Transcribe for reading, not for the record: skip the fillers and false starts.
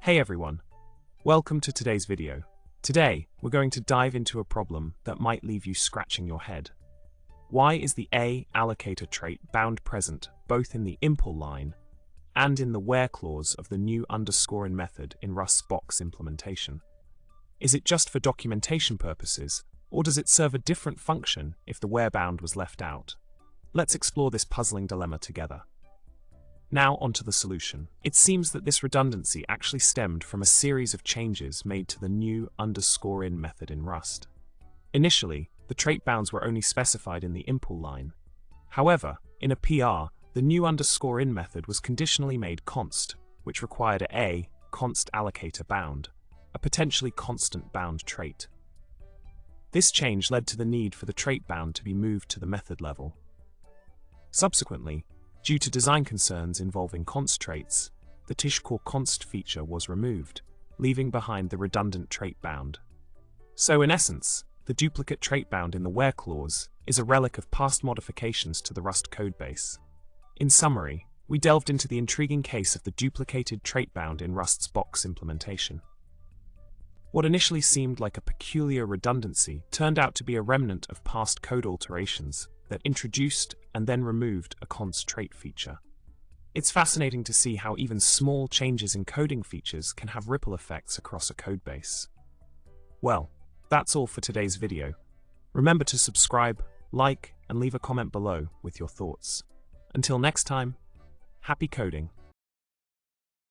Hey everyone, welcome to today's video. Today, we're going to dive into a problem that might leave you scratching your head. Why is the allocator trait bound present both in the impl line and in the where clause of the new _in method in Rust's box implementation? Is it just for documentation purposes, or does it serve a different function if the where bound was left out? Let's explore this puzzling dilemma together. Now onto the solution. It seems that this redundancy actually stemmed from a series of changes made to the new _in method in Rust. Initially, the trait bounds were only specified in the impl line. However, in a PR, the new _in method was conditionally made const, which required a const allocator bound, a potentially constant bound trait. This change led to the need for the trait bound to be moved to the method level. Subsequently, due to design concerns involving const traits, the tishcore const feature was removed, leaving behind the redundant trait bound. So in essence, the duplicate trait bound in the where clause is a relic of past modifications to the Rust codebase. In summary, we delved into the intriguing case of the duplicated trait bound in Rust's box implementation. What initially seemed like a peculiar redundancy turned out to be a remnant of past code alterations that introduced and then removed a const trait feature. It's fascinating to see how even small changes in coding features can have ripple effects across a codebase. Well, that's all for today's video. Remember to subscribe, like, and leave a comment below with your thoughts. Until next time, happy coding.